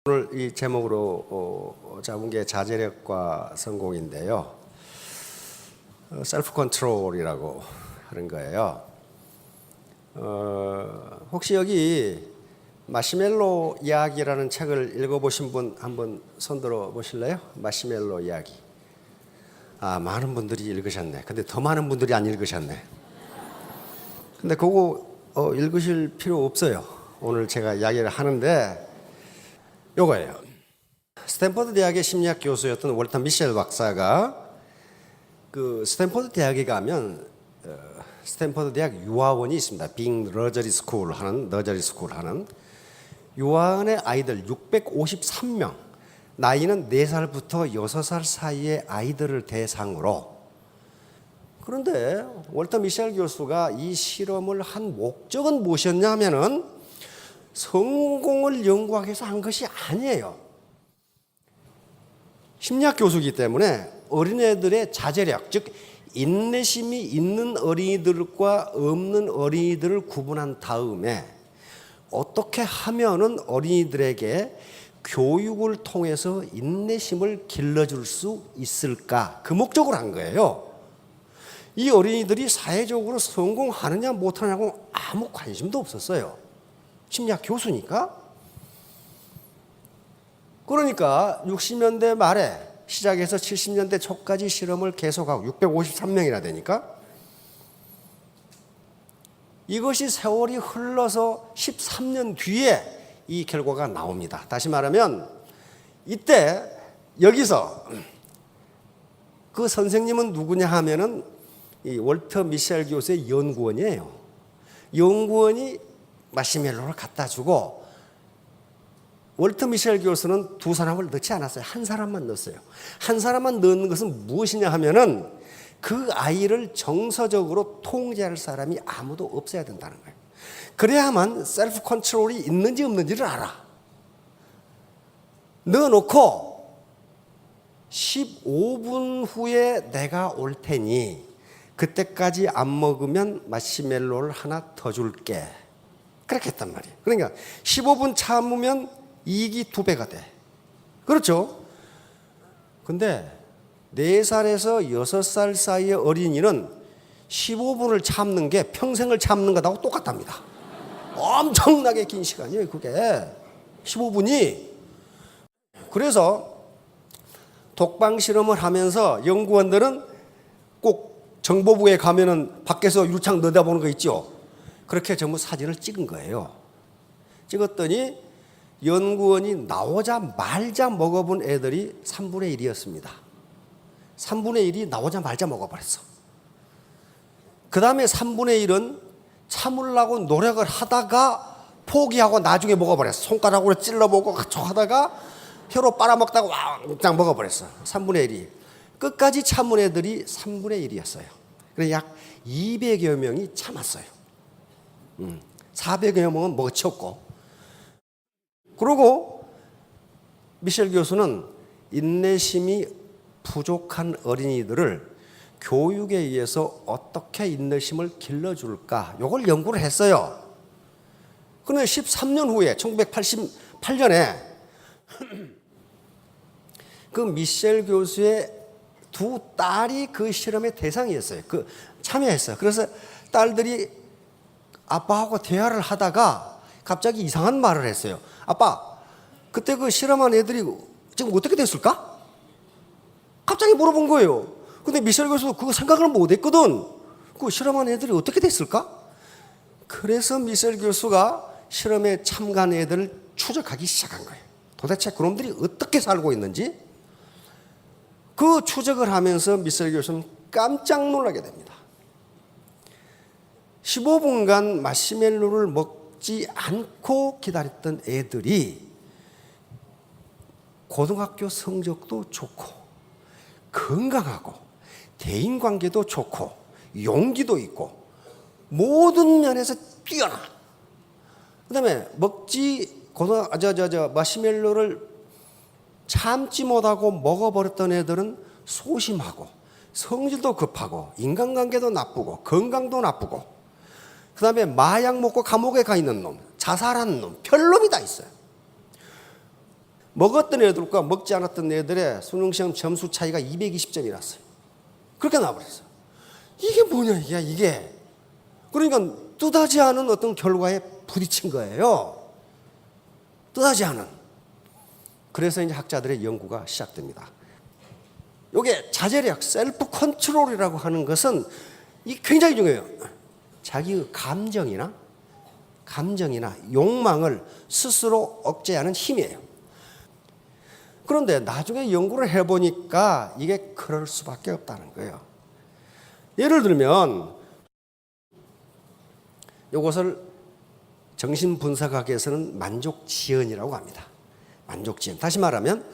오늘 이 제목으로 잡은 게 자제력과 성공인데요. 셀프 컨트롤이라고 하는 거예요. 혹시 여기 마시멜로 이야기라는 책을 읽어보신 분 한번 손들어 보실래요? 마시멜로 이야기. 많은 분들이 읽으셨네. 근데 더 많은 분들이 안 읽으셨네. 근데 그거 읽으실 필요 없어요. 오늘 제가 이야기를 하는데 요거예요. 스탠퍼드 대학의 심리학 교수였던 월터 미셸 박사가 그 스탠퍼드 대학에 가면 스탠퍼드 대학 유아원이 있습니다. 빙 너저리 스쿨 하는 유아원의 아이들 653명, 나이는 4살부터 6살 사이의 아이들을 대상으로. 그런데 월터 미셸 교수가 이 실험을 한 목적은 무엇이었냐면은 성공을 연구하기 위해서 한 것이 아니에요. 심리학 교수이기 때문에 어린애들의 자제력, 즉 인내심이 있는 어린이들과 없는 어린이들을 구분한 다음에 어떻게 하면은 어린이들에게 교육을 통해서 인내심을 길러줄 수 있을까, 그 목적으로 한 거예요. 이 어린이들이 사회적으로 성공하느냐 못하느냐고 아무 관심도 없었어요. 심리학 교수니까. 그러니까 60년대 말에 시작해서 70년대 초까지 실험을 계속하고 653명이나 되니까 이것이 세월이 흘러서 13년 뒤에 이 결과가 나옵니다. 다시 말하면 이때 여기서 그 선생님은 누구냐 하면은 이 월터 미셸 교수의 연구원이에요. 연구원이 마시멜로를 갖다 주고 월터 미셸 교수는 두 사람을 넣지 않았어요. 한 사람만 넣었어요. 한 사람만 넣는 것은 무엇이냐 하면은 그 아이를 정서적으로 통제할 사람이 아무도 없어야 된다는 거예요. 그래야만 셀프 컨트롤이 있는지 없는지를 알아. 넣어놓고 15분 후에 내가 올 테니 그때까지 안 먹으면 마시멜로를 하나 더 줄게. 그렇게 했단 말이에요. 그러니까 15분 참으면 이익이 2배가 돼. 그렇죠? 근데 4살에서 6살 사이의 어린이는 15분을 참는 게 평생을 참는 것하고 똑같답니다. 엄청나게 긴 시간이에요, 그게. 15분이. 그래서 독방 실험을 하면서 연구원들은 꼭 정보부에 가면은 밖에서 유리창 내다보는 거 있죠? 그렇게 전부 사진을 찍은 거예요. 찍었더니 연구원이 나오자마자 먹어본 애들이 3분의 1이었습니다. 3분의 1이 나오자마자 먹어버렸어. 그 다음에 3분의 1은 참으려고 노력을 하다가 포기하고 나중에 먹어버렸어. 손가락으로 찔러보고 하다가 혀로 빨아먹다가 왕짱 먹어버렸어. 3분의 1이. 끝까지 참은 애들이 3분의 1이었어요. 그래서 약 200여 명이 참았어요. 400여 명은 먹어치웠고. 그리고 미셸 교수는 인내심이 부족한 어린이들을 교육에 의해서 어떻게 인내심을 길러줄까, 이걸 연구를 했어요. 그런데 13년 후에 1988년에 그 미셸 교수의 두 딸이 그 실험의 대상이었어요. 참여했어요. 그래서 딸들이 아빠하고 대화를 하다가 갑자기 이상한 말을 했어요. 아빠, 그때 그 실험한 애들이 지금 어떻게 됐을까? 갑자기 물어본 거예요. 근데 미셸 교수도 그거 생각을 못 했거든. 그 실험한 애들이 어떻게 됐을까? 그래서 미셸 교수가 실험에 참가한 애들을 추적하기 시작한 거예요. 도대체 그놈들이 어떻게 살고 있는지. 그 추적을 하면서 미셸 교수는 깜짝 놀라게 됩니다. 15분간 마시멜로를 먹지 않고 기다렸던 애들이 고등학교 성적도 좋고 건강하고 대인관계도 좋고 용기도 있고 모든 면에서 뛰어나. 그다음에 마시멜로를 참지 못하고 먹어버렸던 애들은 소심하고 성질도 급하고 인간관계도 나쁘고 건강도 나쁘고, 그 다음에 마약 먹고 감옥에 가 있는 놈, 자살하는 놈, 별놈이 다 있어요. 먹었던 애들과 먹지 않았던 애들의 수능시험 점수 차이가 220점이 났어요. 그렇게 나와버렸어요. 이게 뭐냐 이게. 그러니까 뜻하지 않은 어떤 결과에 부딪힌 거예요. 뜻하지 않은. 그래서 이제 학자들의 연구가 시작됩니다. 이게 자제력, 셀프 컨트롤이라고 하는 것은 이 굉장히 중요해요. 자기의 감정이나 욕망을 스스로 억제하는 힘이에요. 그런데 나중에 연구를 해보니까 이게 그럴 수밖에 없다는 거예요. 예를 들면 이것을 정신분석학에서는 만족지연이라고 합니다. 만족지연. 다시 말하면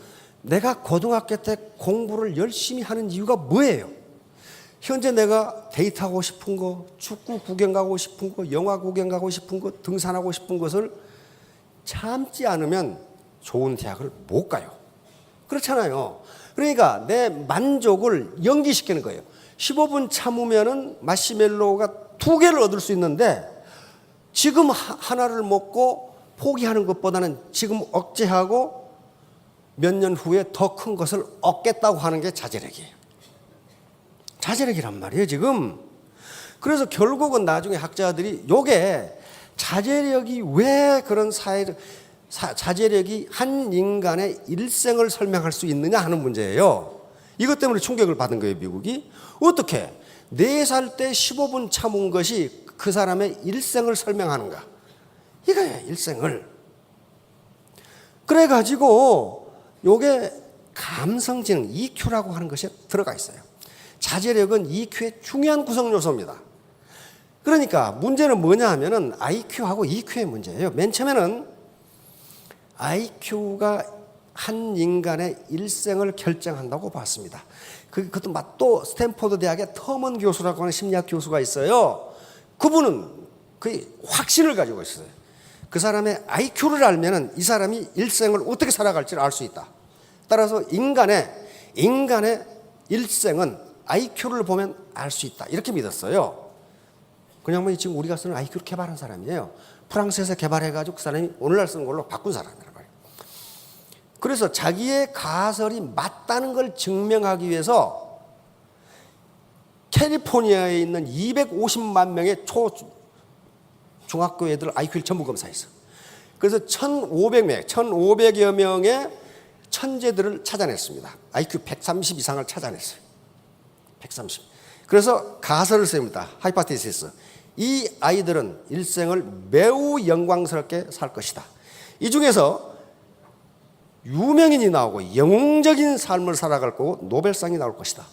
내가 고등학교 때 공부를 열심히 하는 이유가 뭐예요? 현재 내가 데이트하고 싶은 거, 축구 구경 가고 싶은 거, 영화 구경 가고 싶은 거, 등산하고 싶은 것을 참지 않으면 좋은 대학을 못 가요. 그렇잖아요. 그러니까 내 만족을 연기시키는 거예요. 15분 참으면은 마시멜로우가 2개를 얻을 수 있는데 지금 하나를 먹고 포기하는 것보다는 지금 억제하고 몇 년 후에 더 큰 것을 얻겠다고 하는 게 자제력이에요. 자제력이란 말이에요, 지금. 그래서 결국은 나중에 학자들이 요게 자제력이 왜 그런 자제력이 한 인간의 일생을 설명할 수 있느냐 하는 문제예요. 이것 때문에 충격을 받은 거예요, 미국이. 어떻게 4살 때 15분 참은 것이 그 사람의 일생을 설명하는가? 이거예요, 일생을. 그래가지고 요게 감성지능, EQ라고 하는 것이 들어가 있어요. 자제력은 EQ의 중요한 구성 요소입니다. 그러니까 문제는 뭐냐 하면은 IQ하고 EQ의 문제예요. 맨 처음에는 IQ가 한 인간의 일생을 결정한다고 봤습니다. 그것도 또 스탠포드 대학의 터먼 교수라고 하는 심리학 교수가 있어요. 그분은 거의 확신을 가지고 있어요. 그 사람의 IQ를 알면은 이 사람이 일생을 어떻게 살아갈지를 알 수 있다. 따라서 인간의 일생은 IQ를 보면 알 수 있다. 이렇게 믿었어요. 그냥 뭐 지금 우리가 쓰는 IQ를 개발한 사람이에요. 프랑스에서 개발해가지고 그 사람이 오늘날 쓰는 걸로 바꾼 사람이란 말이에요. 그래서 자기의 가설이 맞다는 걸 증명하기 위해서 캘리포니아에 있는 250만 명의 중학교 애들 IQ를 전부 검사했어. 그래서 1,500여 명의 천재들을 찾아냈습니다. IQ 130 이상을 찾아냈어요. 130. 그래서 가설을 세웁니다. 하이파테시스. 이 아이들은 일생을 매우 영광스럽게 살 것이다. 이 중에서 유명인이 나오고 영웅적인 삶을 살아갈 거고 노벨상이 나올 것이다.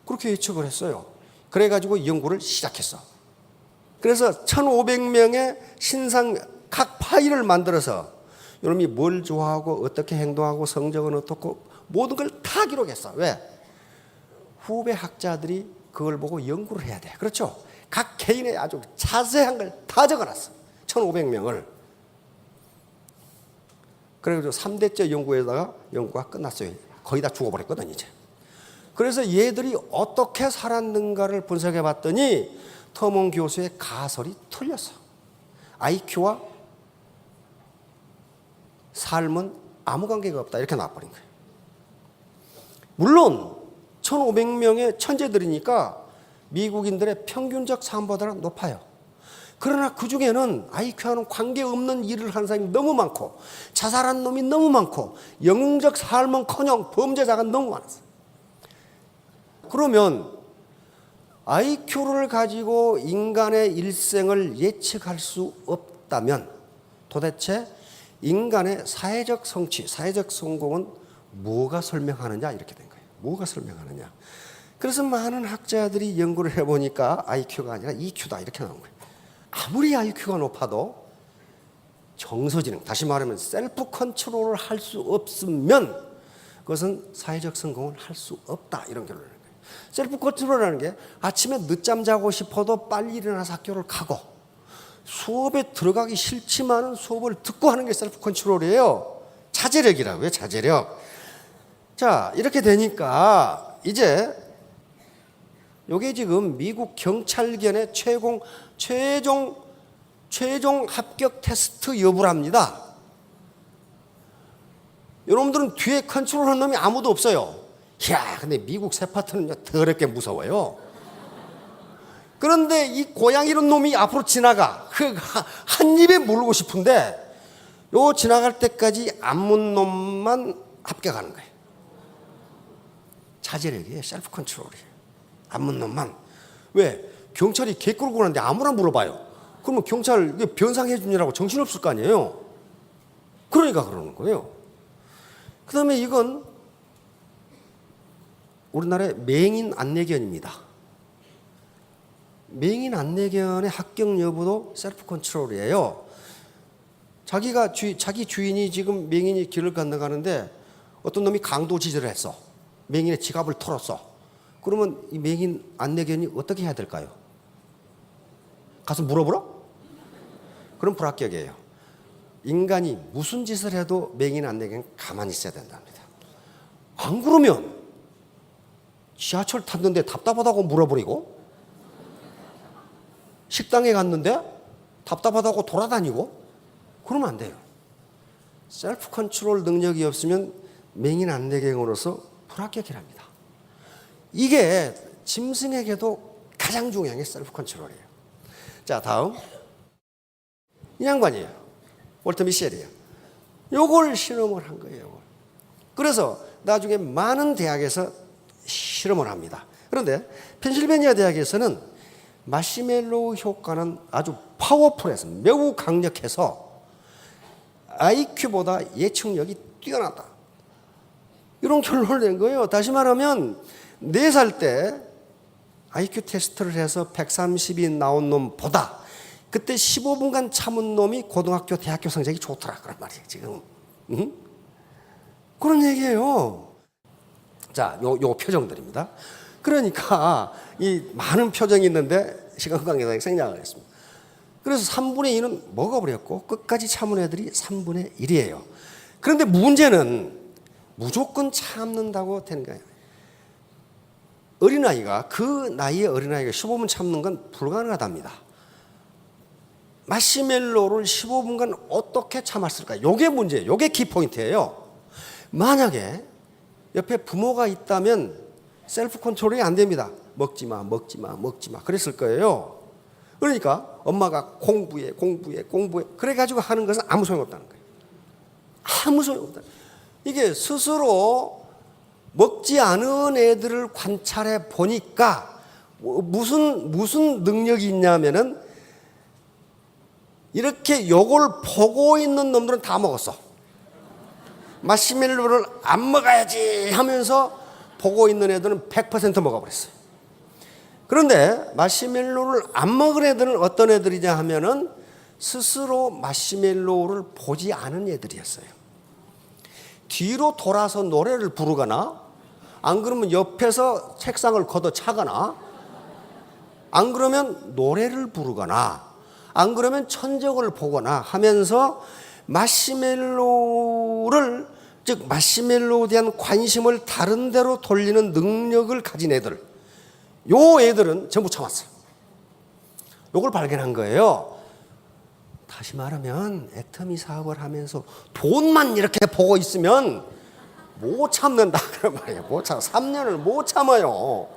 그렇게 예측을 했어요. 그래가지고 연구를 시작했어. 그래서 1,500명의 신상 각 파일을 만들어서 여러분이 뭘 좋아하고 어떻게 행동하고 성적은 어떻고 모든 걸 다 기록했어. 왜? 후배 학자들이 그걸 보고 연구를 해야 돼. 그렇죠? 각 개인의 아주 자세한 걸 다 적어놨어. 1,500명을. 그래서 3대째 연구가 끝났어요. 거의 다 죽어버렸거든, 이제. 그래서 얘들이 어떻게 살았는가를 분석해 봤더니 터먼 교수의 가설이 틀렸어. IQ와 삶은 아무 관계가 없다. 이렇게 나와버린 거예요. 물론 1,500명의 천재들이니까 미국인들의 평균적 삶보다는 높아요. 그러나 그 중에는 IQ와는 관계없는 일을 하는 사람이 너무 많고 자살한 놈이 너무 많고 영웅적 삶은커녕 범죄자가 너무 많았어요. 그러면 IQ를 가지고 인간의 일생을 예측할 수 없다면 도대체 인간의 사회적 성취, 사회적 성공은 뭐가 설명하느냐 이렇게 된 거예요. 뭐가 설명하느냐. 그래서 많은 학자들이 연구를 해보니까 IQ가 아니라 EQ다 이렇게 나온 거예요. 아무리 IQ가 높아도 정서지능, 다시 말하면 셀프 컨트롤을 할 수 없으면 그것은 사회적 성공을 할 수 없다 이런 결론을 내는 거예요. 셀프 컨트롤이라는 게 아침에 늦잠 자고 싶어도 빨리 일어나서 학교를 가고 수업에 들어가기 싫지만 수업을 듣고 하는 게 셀프 컨트롤이에요. 자제력이라고요. 자제력. 자, 이렇게 되니까 이제 이게 지금 미국 경찰견의 최종 합격 테스트 여부랍니다. 여러분들은 뒤에 컨트롤하는 놈이 아무도 없어요. 이야, 근데 미국 세파트는요 더럽게 무서워요. 그런데 이 고양 이런 놈이 앞으로 지나가. 한 입에 물고 싶은데 요 지나갈 때까지 안 문 놈만 합격하는 거예요. 자제력이에요. 셀프 컨트롤이에요. 안 문 놈만. 왜? 경찰이 개 끌고 가는데 아무나 물어봐요. 그러면 경찰 변상해 주느라고 정신없을 거 아니에요. 그러니까 그러는 거예요. 그 다음에 이건 우리나라의 맹인 안내견입니다. 맹인 안내견의 합격 여부도 셀프 컨트롤이에요. 자기 주인이 지금 맹인이 길을 건너가는데 어떤 놈이 강도 지지를 했어. 맹인의 지갑을 털었어. 그러면 이 맹인 안내견이 어떻게 해야 될까요? 가서 물어보러? 그럼 불합격이에요. 인간이 무슨 짓을 해도 맹인 안내견은 가만히 있어야 된답니다. 안 그러면 지하철 탔는데 답답하다고 물어버리고, 식당에 갔는데 답답하다고 돌아다니고, 그러면 안 돼요. 셀프 컨트롤 능력이 없으면 맹인 안내견으로서 불합격이랍니다. 이게 짐승에게도 가장 중요한 게 셀프 컨트롤이에요. 자, 다음. 이 양반이에요. 월터 미셸이에요. 요걸 실험을 한 거예요. 요걸. 그래서 나중에 많은 대학에서 실험을 합니다. 그런데 펜실베니아 대학에서는 마시멜로우 효과는 아주 파워풀해서 매우 강력해서 IQ보다 예측력이 뛰어나다. 이런 결론을 낸 거예요. 다시 말하면 4살 때 IQ 테스트를 해서 130이 나온 놈보다 그때 15분간 참은 놈이 고등학교, 대학교 성적이 좋더라. 그런 말이에요, 지금. 응? 그런 얘기예요. 자, 요 표정들입니다. 그러니까 이 많은 표정이 있는데 시간 관계상 생략을 했습니다. 그래서 3분의 2는 먹어버렸고 끝까지 참은 애들이 3분의 1이에요. 그런데 문제는 무조건 참는다고 되는 거예요. 어린아이가, 그 나이의 어린아이가 15분 참는 건 불가능하답니다. 마시멜로를 15분간 어떻게 참았을까? 요게 문제예요. 요게 키포인트예요. 만약에 옆에 부모가 있다면 셀프 컨트롤이 안 됩니다. 먹지 마, 먹지 마, 먹지 마. 그랬을 거예요. 그러니까 엄마가 공부해. 그래가지고 하는 것은 아무 소용없다는 거예요. 아무 소용없다. 이게 스스로 먹지 않은 애들을 관찰해 보니까 무슨 능력이 있냐면은 이렇게 요걸 보고 있는 놈들은 다 먹었어. 마시멜로를 안 먹어야지 하면서 보고 있는 애들은 100% 먹어버렸어요. 그런데 마시멜로를 안 먹은 애들은 어떤 애들이냐 하면은 스스로 마시멜로를 보지 않은 애들이었어요. 뒤로 돌아서 노래를 부르거나, 안 그러면 옆에서 책상을 걷어차거나, 안 그러면 노래를 부르거나, 안 그러면 천적을 보거나 하면서 마시멜로를, 즉 마시멜로에 대한 관심을 다른 데로 돌리는 능력을 가진 애들, 요 애들은 전부 참았어요. 요걸 발견한 거예요. 다시 말하면 애터미 사업을 하면서 돈만 이렇게 보고 있으면 못 참는다 그런 말이에요. 못 참, 3년을 못 참아요.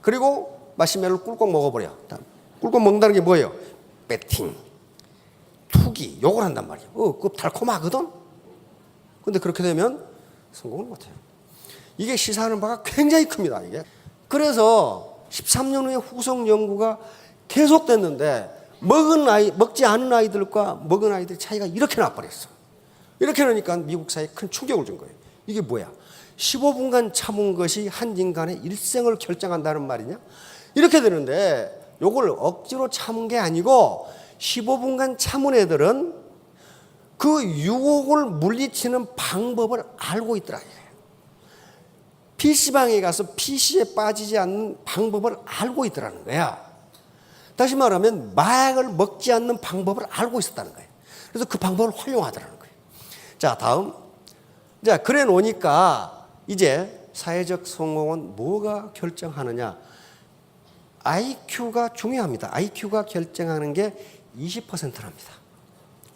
그리고 마시멜로를 꿀꺽 먹어버려. 꿀꺽 먹는다는 게 뭐예요? 배팅, 투기, 요걸 한단 말이에요. 그거 달콤하거든? 근데 그렇게 되면 성공을 못해요. 이게 시사하는 바가 굉장히 큽니다, 이게. 그래서 13년 후에 후속 연구가 계속됐는데 먹지 않은 아이들과 먹은 아이들의 차이가 이렇게 나버렸어. 이렇게 나니까 미국 사회에 큰 충격을 준 거예요. 이게 뭐야? 15분간 참은 것이 한 인간의 일생을 결정한다는 말이냐? 이렇게 되는데 요걸 억지로 참은 게 아니고 15분간 참은 애들은 그 유혹을 물리치는 방법을 알고 있더라. PC방에 가서 PC에 빠지지 않는 방법을 알고 있더라는 거야. 다시 말하면 마약을 먹지 않는 방법을 알고 있었다는 거예요. 그래서 그 방법을 활용하더라는 거예요. 자, 다음. 자, 그래 놓으니까 이제 사회적 성공은 뭐가 결정하느냐? IQ가 중요합니다. IQ가 결정하는 게 20%랍니다.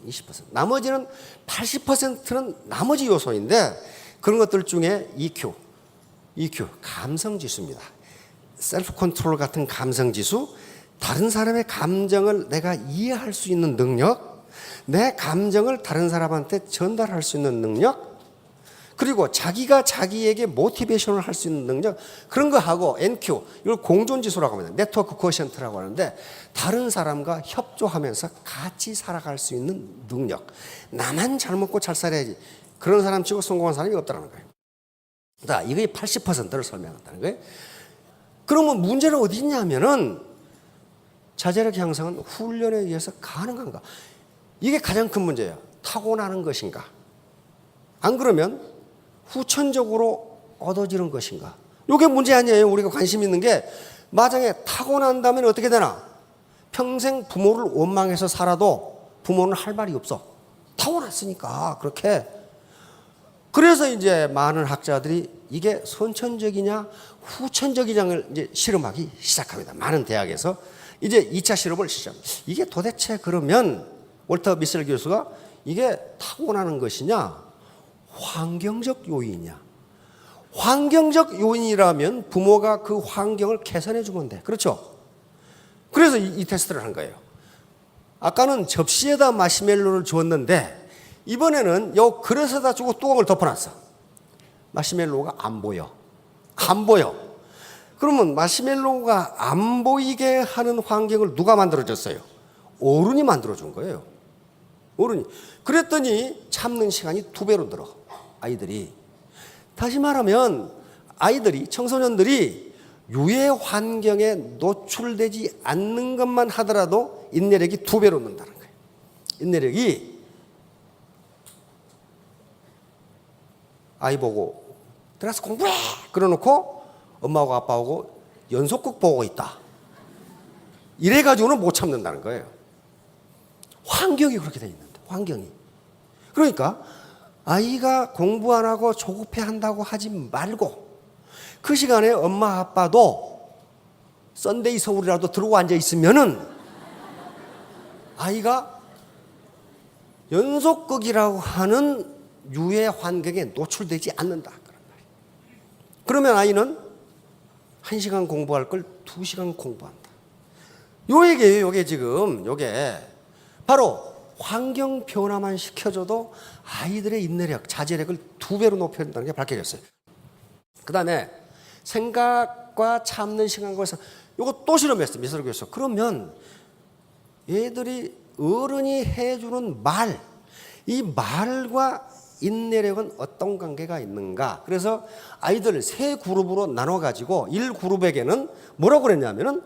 20%. 나머지는 80%는 나머지 요소인데 그런 것들 중에 EQ, 감성 지수입니다. 셀프 컨트롤 같은 감성 지수, 다른 사람의 감정을 내가 이해할 수 있는 능력, 내 감정을 다른 사람한테 전달할 수 있는 능력, 그리고 자기가 자기에게 모티베이션을 할 수 있는 능력, 그런 거 하고 NQ, 이걸 공존지수라고 합니다. 네트워크 코에션트라고 하는데 다른 사람과 협조하면서 같이 살아갈 수 있는 능력. 나만 잘 먹고 잘 살아야지. 그런 사람 치고 성공한 사람이 없다는 거예요. 자, 이게 80%를 설명한다는 거예요. 그러면 문제는 어디 있냐면은 자제력 향상은 훈련에 의해서 가능한가? 이게 가장 큰 문제예요. 타고나는 것인가? 안 그러면 후천적으로 얻어지는 것인가? 이게 문제 아니에요. 우리가 관심 있는 게 만약에 타고난다면 어떻게 되나? 평생 부모를 원망해서 살아도 부모는 할 말이 없어. 타고났으니까 그렇게. 그래서 이제 많은 학자들이 이게 선천적이냐 후천적이냐를 이제 실험하기 시작합니다. 많은 대학에서 이제 2차 실험을 시작합니다. 이게 도대체 그러면 월터 미셀 교수가 이게 타고나는 것이냐 환경적 요인이냐. 환경적 요인이라면 부모가 그 환경을 개선해 주면 돼. 그렇죠? 그래서 이 테스트를 한 거예요. 아까는 접시에다 마시멜로를 주었는데 이번에는 요 그릇에다 주고 뚜껑을 덮어놨어. 마시멜로가 안 보여. 안 보여. 그러면 마시멜로가 안 보이게 하는 환경을 누가 만들어줬어요? 어른이 만들어준 거예요. 어른이. 그랬더니 참는 시간이 2배로 늘어. 아이들이. 다시 말하면 아이들이, 청소년들이 유해 환경에 노출되지 않는 것만 하더라도 인내력이 2배로 는다는 거예요. 인내력이 아이 보고 들어가서 공부해! 그러놓고 엄마하고 아빠하고 연속극 보고 있다. 이래가지고는 못 참는다는 거예요. 환경이 그렇게 돼 있는데, 환경이. 그러니까 아이가 공부 안 하고 조급해 한다고 하지 말고 그 시간에 엄마 아빠도 썬데이 서울이라도 들고 앉아 있으면은 아이가 연속극이라고 하는 유해 환경에 노출되지 않는다. 그러면 아이는 1시간 공부할 걸 2시간 공부한다. 요게 지금 요게 바로 환경 변화만 시켜줘도 아이들의 인내력, 자제력을 2배로 높여야 된다는 게 밝혀졌어요. 그 다음에 생각과 참는 시간과 해서 요거 또 실험했어요. 미술 교수. 그러면 얘들이 어른이 해주는 말, 이 말과 인내력은 어떤 관계가 있는가? 그래서 아이들 3그룹으로 나눠가지고 1그룹에게는 뭐라고 그랬냐면은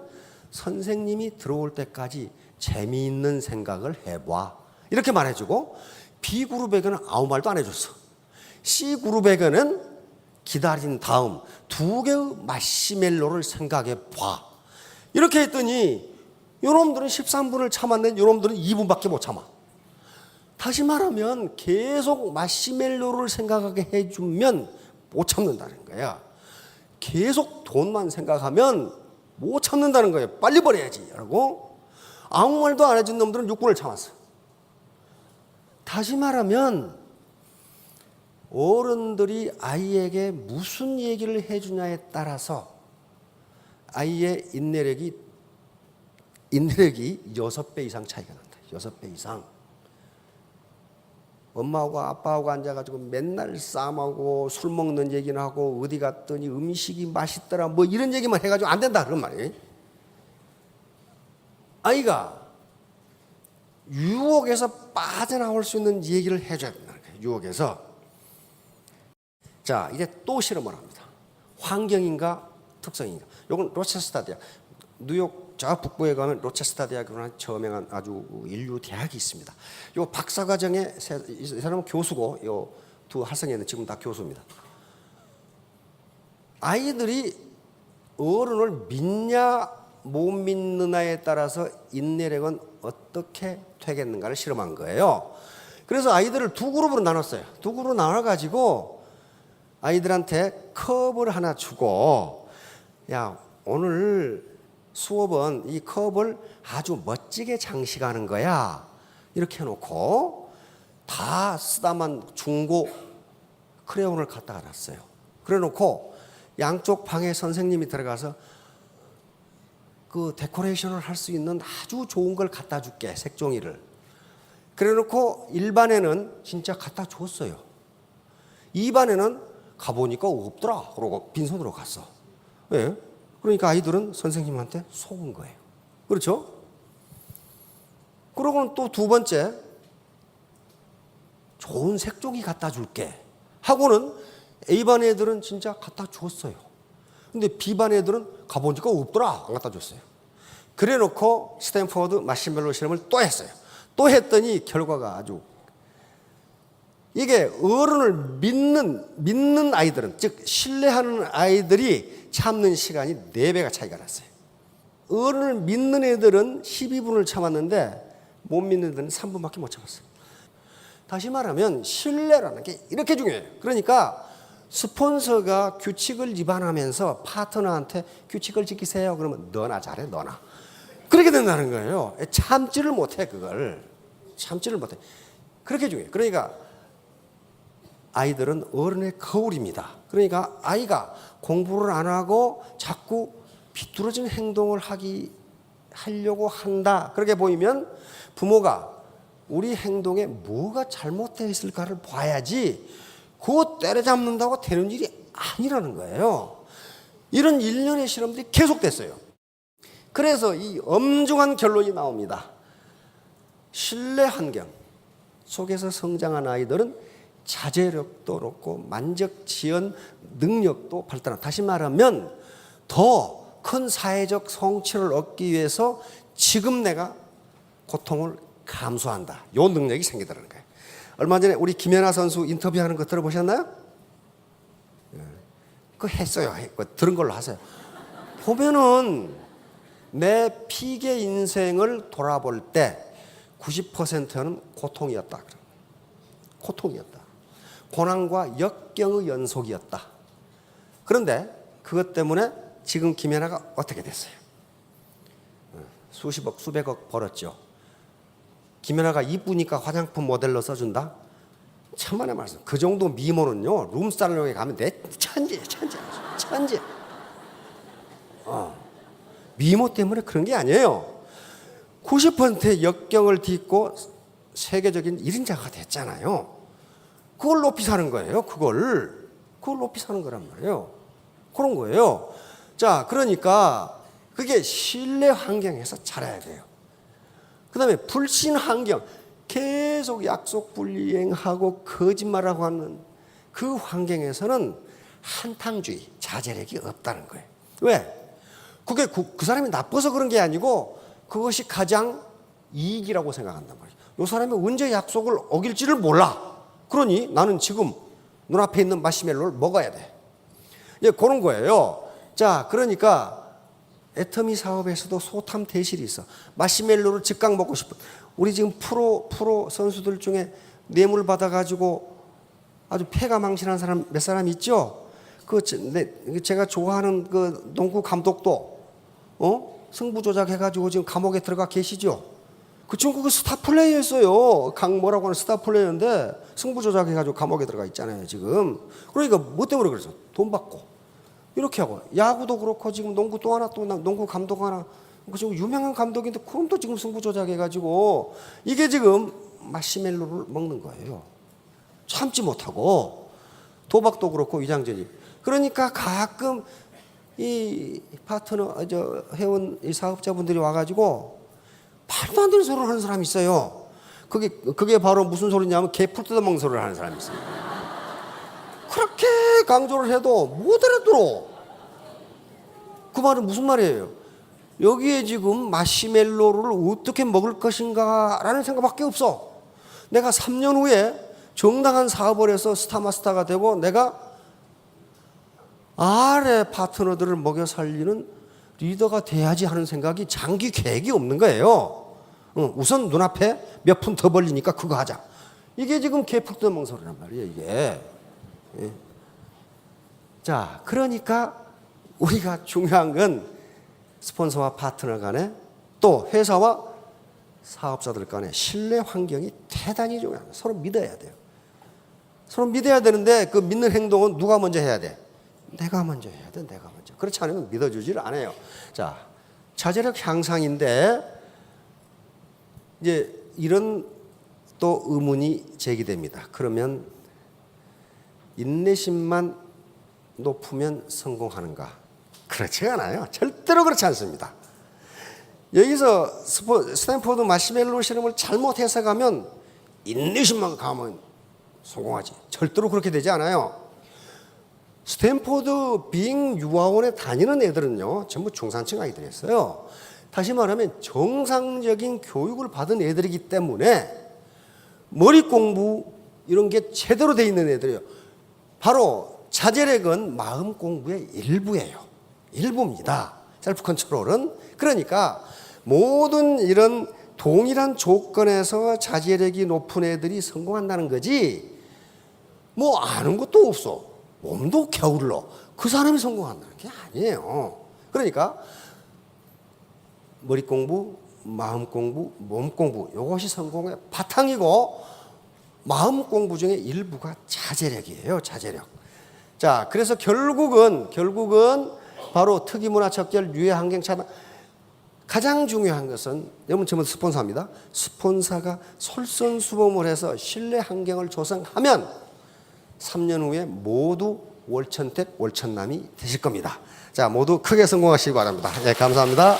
선생님이 들어올 때까지 재미있는 생각을 해봐. 이렇게 말해주고 B그룹에게는 아무 말도 안 해줬어. C그룹에게는 기다린 다음 2개의 마시멜로를 생각해 봐. 이렇게 했더니 요놈들은 13분을 참았는데 요놈들은 2분밖에 못 참아. 다시 말하면 계속 마시멜로를 생각하게 해주면 못 참는다는 거야. 계속 돈만 생각하면 못 참는다는 거예요. 빨리 버려야지 라고. 아무 말도 안 해준 놈들은 6분을 참았어. 다시 말하면 어른들이 아이에게 무슨 얘기를 해주냐에 따라서 아이의 인내력이 6배 이상 차이가 난다. 6배 이상. 엄마하고 아빠하고 앉아가지고 맨날 싸움하고 술 먹는 얘기나 하고 어디 갔더니 음식이 맛있더라 뭐 이런 얘기만 해가지고 안 된다 그런 말이에요. 아이가 유혹에서 빠져나올 수 있는 얘기를 해줘야 된다는 거예요. 유혹에서. 자, 이제 또 실험을 합니다. 환경인가 특성인가. 이건 로체스터 대학. 뉴욕 저 북부에 가면 로체스터 대학이라는 저명한 아주 인류 대학이 있습니다. 요 박사과정에 이 사람은 교수고 요 두 학생회는 지금 다 교수입니다. 아이들이 어른을 믿냐 못 믿느냐에 따라서 인내력은 어떻게 되겠는가를 실험한 거예요. 그래서 아이들을 2그룹으로 나눴어요. 2그룹으로 나눠가지고 아이들한테 컵을 하나 주고 야 오늘 수업은 이 컵을 아주 멋지게 장식하는 거야. 이렇게 해놓고 다 쓰다만 중고 크레용을 갖다가 놨어요. 그래 놓고 양쪽 방에 선생님이 들어가서 그 데코레이션을 할 수 있는 아주 좋은 걸 갖다 줄게, 색종이를. 그래 놓고 1반에는 진짜 갖다 줬어요. 2반에는 가보니까 없더라. 그러고 빈손으로 갔어. 왜? 그러니까 아이들은 선생님한테 속은 거예요. 그렇죠? 그러고는 또 두 번째, 좋은 색종이 갖다 줄게 하고는 A반 애들은 진짜 갖다 줬어요. 근데 B반 애들은 가보니까 없더라. 안 갖다 줬어요. 그래 놓고 스탠포드 마시멜로 실험을 또 했어요. 또 했더니 결과가 아주, 이게 어른을 믿는 아이들은, 즉 신뢰하는 아이들이 참는 시간이 4배가 차이가 났어요. 어른을 믿는 애들은 12분을 참았는데 못 믿는 애들은 3분밖에 못 참았어요. 다시 말하면 신뢰라는 게 이렇게 중요해요. 그러니까 스폰서가 규칙을 위반하면서 파트너한테 규칙을 지키세요. 그러면 너나 잘해, 너나. 그렇게 된다는 거예요. 참지를 못해, 그걸. 참지를 못해. 그렇게 중요해요. 그러니까 아이들은 어른의 거울입니다. 그러니까 아이가 공부를 안 하고 자꾸 비뚤어진 행동을 하려고 한다. 그렇게 보이면 부모가 우리 행동에 뭐가 잘못되어 있을까를 봐야지 그거 때려잡는다고 되는 일이 아니라는 거예요. 이런 일련의 실험들이 계속됐어요. 그래서 이 엄중한 결론이 나옵니다. 신뢰 환경 속에서 성장한 아이들은 자제력도 높고 만적 지연 능력도 발달한다. 다시 말하면 더 큰 사회적 성취를 얻기 위해서 지금 내가 고통을 감수한다. 요 능력이 생기더라는 거예요. 얼마 전에 우리 김연아 선수 인터뷰하는 거 들어보셨나요? 그거 했어요. 들은 걸로 하세요. 보면은 내 피계 인생을 돌아볼 때 90%는 고통이었다. 고통이었다. 고난과 역경의 연속이었다. 그런데 그것 때문에 지금 김연아가 어떻게 됐어요? 수십억, 수백억 벌었죠. 김연아가 이쁘니까 화장품 모델로 써준다? 천만의 말씀. 그 정도 미모는요, 룸살롱에 가면 내 천지예요, 천지. 미모 때문에 그런 게 아니에요. 90%의 역경을 딛고 세계적인 1인자가 됐잖아요. 그걸 높이 사는 거예요. 그걸 높이 사는 거란 말이에요. 그런 거예요. 자, 그러니까 그게 신뢰 환경에서 자라야 돼요. 그 다음에 불신 환경, 계속 약속 불이행하고 거짓말하고 하는 그 환경에서는 한탕주의, 자제력이 없다는 거예요. 왜? 그게 그 사람이 나빠서 그런 게 아니고 그것이 가장 이익이라고 생각한단 말이에요. 이 사람이 언제 약속을 어길지를 몰라. 그러니 나는 지금 눈앞에 있는 마시멜로를 먹어야 돼. 이제 그런 거예요. 자, 그러니까 애터미 사업에서도 소탐 대실이 있어. 마시멜로를 즉각 먹고 싶어. 우리 지금 프로 선수들 중에 뇌물 받아가지고 아주 폐가 망신한 사람 몇 사람 있죠? 제가 좋아하는 그 농구 감독도 승부 조작해가지고 지금 감옥에 들어가 계시죠? 그 친구 그 스타 플레이였어요. 강모라고 하는 스타 플레이어인데 승부 조작해가지고 감옥에 들어가 있잖아요, 지금. 그러니까 뭐 때문에 그랬어? 돈 받고. 이렇게 하고. 야구도 그렇고 지금 농구 또 하나, 또 농구 감독 하나. 그 지금 유명한 감독인데 그럼 또 지금 승부 조작해가지고 이게 지금 마시멜로를 먹는 거예요. 참지 못하고. 도박도 그렇고 위장전입. 그러니까 가끔 이 파트너, 회원 이 사업자분들이 와가지고 말도 안 되는 소리를 하는 사람이 있어요. 그게 바로 무슨 소리냐면 개풀 뜯어먹는 소리를 하는 사람이 있어요. 그렇게 강조를 해도 못 알아들어. 그 말은 무슨 말이에요? 여기에 지금 마시멜로를 어떻게 먹을 것인가라는 생각밖에 없어. 내가 3년 후에 정당한 사업을 해서 스타마스터가 되고 내가 아래 파트너들을 먹여 살리는 리더가 돼야지 하는 생각이 장기 계획이 없는 거예요. 우선 눈앞에 몇 푼 더 벌리니까 그거 하자. 이게 지금 개풀 뜯어먹는 소리란 말이에요, 이게. 예. 자, 그러니까 우리가 중요한 건 스폰서와 파트너 간에 또 회사와 사업자들 간의 신뢰 환경이 대단히 중요합니다. 서로 믿어야 돼요. 서로 믿어야 되는데 그 믿는 행동은 누가 먼저 해야 돼? 내가 먼저 해야 돼. 내가 먼저. 그렇지 않으면 믿어주지를 않아요. 자, 자제력 향상인데 이제 이런 또 의문이 제기됩니다. 그러면 인내심만 높으면 성공하는가? 그렇지 않아요. 절대로 그렇지 않습니다. 여기서 스탠포드 마시멜로 실험을 잘못 해석하면 인내심만 가면 성공하지. 절대로 그렇게 되지 않아요. 스탠포드 빙 유아원에 다니는 애들은요, 전부 중산층 아이들이었어요. 다시 말하면 정상적인 교육을 받은 애들이기 때문에 머리 공부 이런 게 제대로 돼 있는 애들이에요. 바로 자제력은 마음 공부의 일부예요. 일부입니다. 셀프 컨트롤은. 그러니까 모든 이런 동일한 조건에서 자제력이 높은 애들이 성공한다는 거지, 뭐 아는 것도 없어, 몸도 게을러, 그 사람이 성공한다는 게 아니에요. 그러니까 머리 공부, 마음 공부, 몸 공부, 이것이 성공의 바탕이고, 마음 공부 중에 일부가 자제력이에요. 자제력. 자, 그래서 결국은 바로 특이문화 척결 유해 환경 차단, 가장 중요한 것은, 여러분 전부 스폰서입니다. 스폰서가 솔선수범을 해서 신뢰 환경을 조성하면 3년 후에 모두 월천택, 월천남이 되실 겁니다. 자, 모두 크게 성공하시기 바랍니다. 네, 감사합니다.